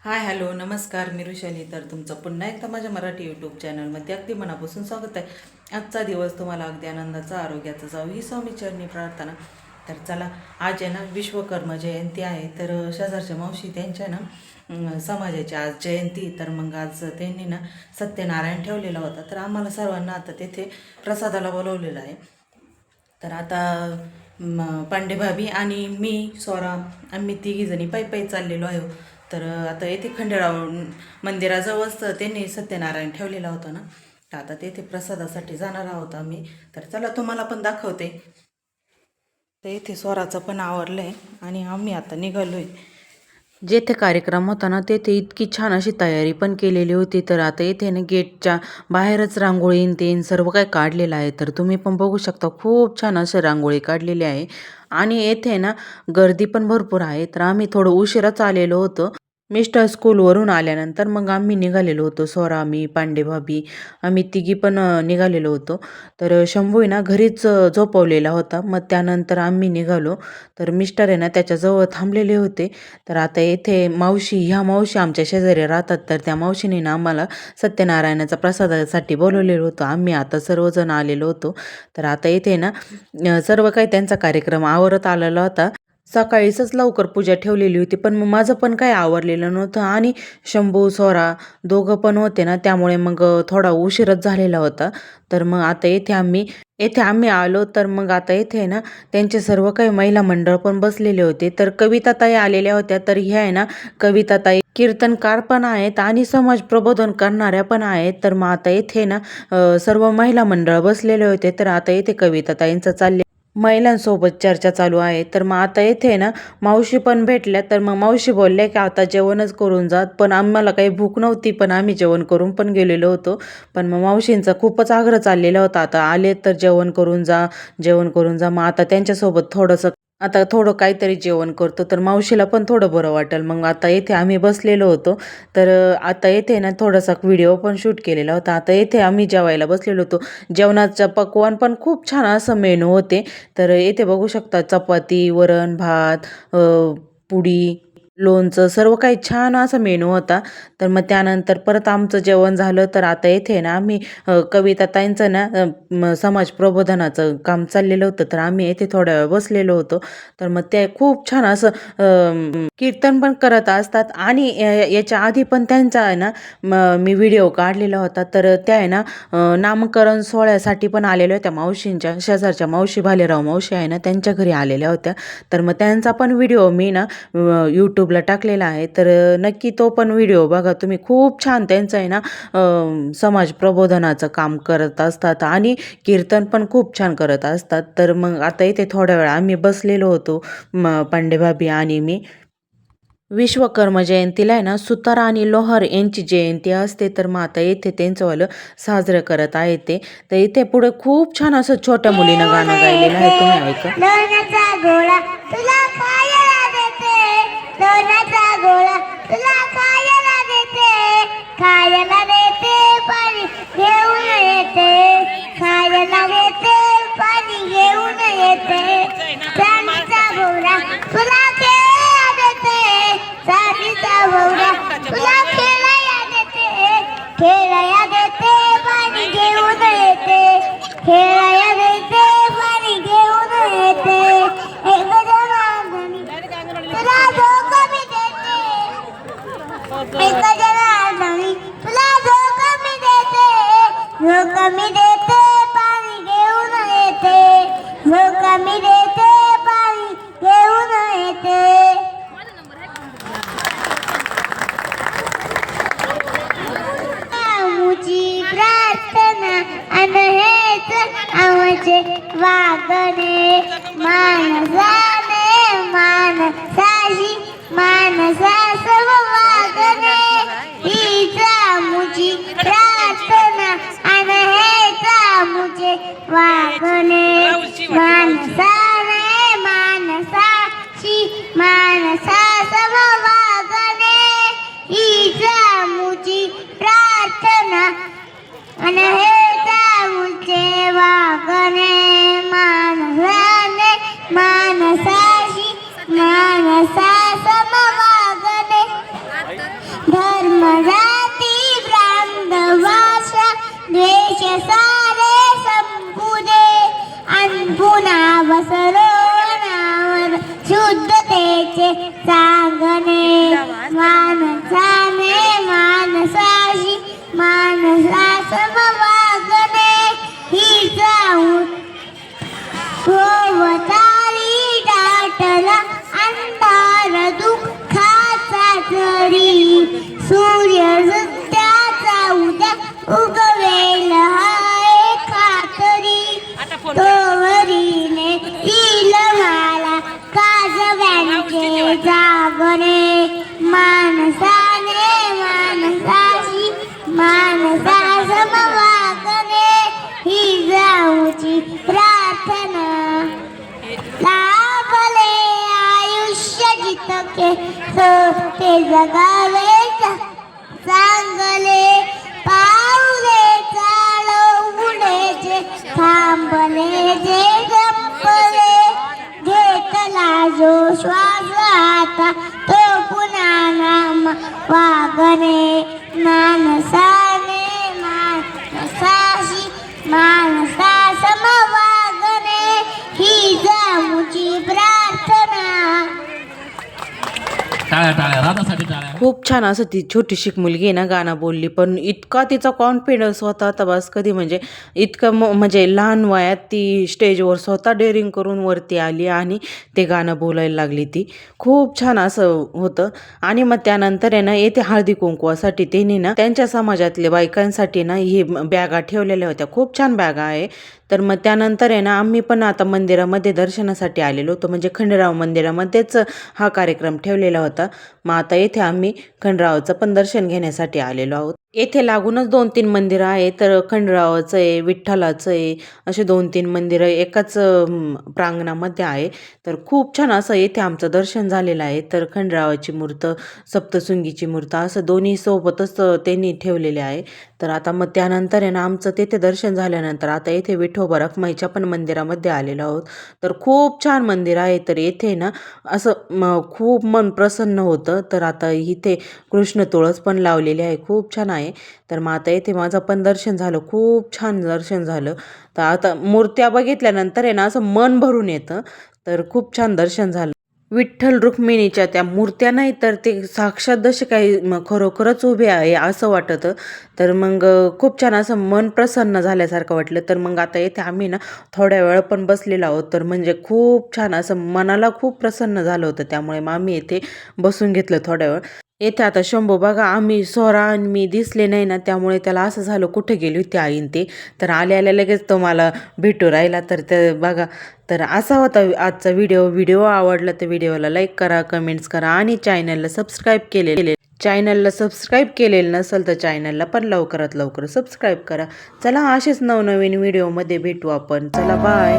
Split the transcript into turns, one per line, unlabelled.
Hi hello नमस्कार मी ऋषाली. तर तुमचं पुन्हा एकदा माझ्या मराठी यूट्यूब चॅनलमध्ये अगदी मनापासून स्वागत आहे. आजचा दिवस तुम्हाला अगदी आनंदाचा आरोग्याचा जाऊ ही स्वामी चरणी प्रार्थना. तर चला, आज आहे ना विश्वकर्मा जयंती आहे. तर शेजारच्या मावशी त्यांच्या ना समाजाची आज जयंती. तर मग आज त्यांनी ना सत्यनारायण ठेवलेला होता. तर आम्हाला सर्वांना आता तेथे प्रसादाला बोलवलेलं आहे. तर आता पांडेभाभी आणि मी स्वरा आम्ही तिघीजणी पायी चाललेलो आहे. तर आता येथे खंडेराव मंदिराजवळच त्यांनी सत्यनारायण ठेवलेला होता ना. तर आता तेथे प्रसादासाठी जाणार आहोत आम्ही. तर चला तुम्हाला पण दाखवते. तर इथे स्वराचं पण आवरलं आहे आणि आम्ही आता निघालो आहे. जेथे कार्यक्रम होता ना तेथे इतकी छान अशी तयारी पण केलेली होती. तर आता इथे ना गेटच्या बाहेरच रांगोळी ते सर्व काही काढलेलं आहे. तर तुम्ही पण बघू शकता, खूप छान असे रांगोळी काढलेली आहे. आणि येथे ना गर्दी पण भरपूर आहे. तर आम्ही थोडं उशिराच आलेलो होतो. मिस्टर स्कूलवरून आल्यानंतर मग आम्ही निघालेलो होतो. स्वरा, मी, पांडेभाभी आम्ही तिघी पण निघालेलो होतो. तर शंभू आहे ना घरीच झोपवलेला होता. मग त्यानंतर आम्ही निघालो. तर मिस्टर आहे ना त्याच्याजवळ थांबलेले होते. तर आता येथे ह्या मावशी आमच्या शेजारी राहतात. तर त्या मावशीने ना आम्हाला सत्यनारायणाचा प्रसादासाठी बोलवलेलं होतं. आम्ही आता सर्वजण आलेलो होतो. तर आता येथे ना सर्व काही त्यांचा कार्यक्रम आवरत आलेला होता. सकाळीच लवकर पूजा ठेवलेली होती, पण मग माझं पण काही आवरलेलं नव्हतं आणि शंभू, स्वरा दोघं पण होते ना, त्यामुळे मग थोडा उशीरच झालेला होता. तर मग आता येथे आम्ही आलो. तर मग आता येथे ना त्यांचे सर्व काही महिला मंडळ पण बसलेले होते. तर कविताताई आलेल्या होत्या. तर ह्या आहे ना कविताताई कीर्तनकार पण आहेत आणि समाज प्रबोधन करणाऱ्या पण आहेत. तर मग आता येथे ना सर्व महिला मंडळ बसलेले होते. तर आता येथे कविताताईंचं चालले महिलांसोबत चर्चा चालू आहे. तर मग आता येथे ना मावशी पण भेटल्या. तर मग मावशी बोलल्या की आता जेवणच करून जात. पण आम्हाला काही भूक नव्हती, पण आम्ही जेवण करून पण गेलेलो होतो. पण मग मावशींचा खूपच आग्रह चाललेला होता, आता आले तर जेवण करून जा, जेवण करून जा. मग आता त्यांच्यासोबत आता थोडं काहीतरी जेवण करतो, तर मावशीला पण थोडं बरं वाटेल. मग आता येथे आम्ही बसलेलो होतो. तर आता येथे ना थोडासा व्हिडिओ पण शूट केलेला होता. आता येथे आम्ही जेवायला बसलेलो होतो. जेवणाचं पक्वान पण खूप छान असं मेनू होते. तर येथे बघू शकता, चपाती, वरण, भात, पुडी, लोणचं सर्व काही छान असा मेनू होता. तर मग त्यानंतर परत आमचं जेवण झालं. तर आता येथे ना आम्ही कविताताईंचं ना समाज प्रबोधनाचं काम चाललेलं होतं. तर आम्ही येथे थोड्या वेळ बसलेलो होतो. तर मग ते खूप छान असं कीर्तन पण करत असतात. आणि याच्या आधी पण त्यांचा आहे ना मी व्हिडिओ काढलेला होता. तर त्या आहे ना नामकरण सोहळ्यासाठी पण आलेल्या होत्या. मावशींच्या शेजारच्या मावशी, भालेराव मावशी आहे ना, त्यांच्या घरी आलेल्या होत्या. तर मग त्यांचा पण व्हिडिओ मी ना यूट्यूबला टाकलेला आहे. तर नक्की तो पण व्हिडिओ बघा तुम्ही. खूप छान त्यांचं आहे ना समाज प्रबोधनाचं काम करत असतात आणि कीर्तन पण खूप छान करत असतात. तर मग आता इथे थोड्या वेळ आम्ही बसलेलो होतो, पांडेभाभी आणि मी. विश्वकर्मा जयंतीला आहे ना सुतार आणि लोहार यांची जयंती असते. तर मग आता येथे त्यांचंवालं साजरं करत आहे ते. तर इथे पुढे खूप छान असं छोट्या मुलीनं गाणं गायलेलं आहे, तुम्ही ऐका.
लोण्याचा गोळा तुला खायला देते, लोण्याचा गोळा तुला खायला देते, खायला देते पाणी घेऊन येते, खायला देते पाणी घेऊन येते, चांदीचा भोवरा तुला खेळायला देते, चांदीचा भोवरा तुला खेळायला देते, खेळायला देते पाणी घेऊन येते, खेळायला देते पाणी घेऊन येते, एक जनार्दनी तुला धोका मी देते, एक जनार्दनी तुला धोका मी देते, धोका मी देते पाणी घेऊन येते, धोका मी देते पाणी घेऊन येते. आमुची प्रार्थना अनहेच आमचे वागणे, मानसाने मानसाशी मानसास वागणे, हीच आमुची प्रार्थना अनहेच आमुचे वागणे, मानसाने मानसाशी मानसास वागणे, हीच आमुची प्रार्थना आणि हेच आमुचे वागणे, मानसाने मानसाशी मानसा समवागणे, सांगणे माणसाने माणसाशी माणसासम वागणे ही जाऊन भोवताली दाटला अंधार दुःखाचा जरी सूर्य सत्याचा उद्या उगवेल हाय खातरी तोवरीने येईल मला काजव्यांचे जागणे माणसाने माणसाशी माणसासम वागणे ही जाऊची प्रार्थना लाभले आयुष्य जितके ते जगावे चांगले पाऊले चालव पुढे जे थांबले जे गप्पले घेतला जो श्वास आता तो पुन्हा नाम वागणे माणसाने माणसाशी माणसासम वागणे ही जाऊची प्रार्थना.
टाळ्या टाळ्या राधासाठी टाळ्या.
खूप छान असं ती छोटीशी मुलगी आहे ना गाणं बोलली, पण इतका तिचा कॉन्फिडन्स होता तर बस कधी म्हणजे इतकं म्हणजे लहान वयात ती स्टेजवर स्वतः डेअरिंग करून वरती आली आणि ते गाणं बोलायला लागली. ती खूप छान असं होतं. आणि मग त्यानंतर आहे ना येथे हळदी कुंकवासाठी त्यांनी ना त्यांच्या समाजातल्या बायकांसाठी ना हे बॅगा ठेवलेल्या होत्या. खूप छान बॅगा आहे. तर मग त्यानंतर आहे ना आम्ही पण आता मंदिरामध्ये दर्शनासाठी आलेलो होतो, म्हणजे खंडेराव मंदिरामध्येच हा कार्यक्रम ठेवलेला होता. मग आता येथे आम्ही खंडरावाचं पण दर्शन घेण्यासाठी आलेलो आहोत. येथे लागूनच 2-3 मंदिरं आहे. तर खंडरावाचं आहे, विठ्ठलाचं आहे, असे 2-3 मंदिरं एकाच प्रांगणामध्ये आहे. तर खूप छान असं येथे आमचं दर्शन झालेलं आहे. तर खंडरावाची मूर्त, सप्तशृंगीची मूर्त असं दोन्ही सोबतच त्यांनी ठेवलेले आहे. तर आता मग त्यानंतर आहे ना आमचं तेथे दर्शन झाल्यानंतर आता येथे विठोबा रखुमाईच्या पण मंदिरामध्ये आलेलो आहोत. तर खूप छान मंदिर आहे. तर येथे ना असं खूप मन प्रसन्न होतं. तर आता इथे कृष्ण तुळस पण लावलेली आहे, खूप छान आहे. तर मग आता येथे माझं पण दर्शन झालं, खूप छान दर्शन झालं. तर आता मूर्त्या बघितल्यानंतर आहे ना असं मन भरून येतं. तर खूप छान दर्शन झालं. विठ्ठल रुक्मिणीच्या त्या मूर्त्या नाही तर ते साक्षात जसे काही खरोखरच उभे आहे असं वाटतं. तर मग खूप छान असं मन प्रसन्न झाल्यासारखं वाटलं. तर मग आता येथे आम्ही ना थोड्या वेळ पण बसलेलो आहोत. तर म्हणजे खूप छान असं मनाला खूप प्रसन्न झालं होतं. त्यामुळे मग आम्ही येथे बसून घेतलं थोड्या वेळ. येथे आता शंभू बघा आम्ही स्वरा आणि मी दिसले नाही ना, त्यामुळे त्याला असं झालं कुठे गेली होती आईन ते. तर आल्या लगेच तो मला भेटू राहिला. तर ते बघा. तर असा होता आजचा व्हिडिओ आवडला तर व्हिडिओला लाईक करा, कमेंट्स करा आणि चॅनलला सबस्क्राईब केलेलं नसेल तर चॅनलला पण लवकरात लवकर सबस्क्राईब करा. चला असेच नवनवीन व्हिडिओमध्ये भेटू आपण. चला बाय.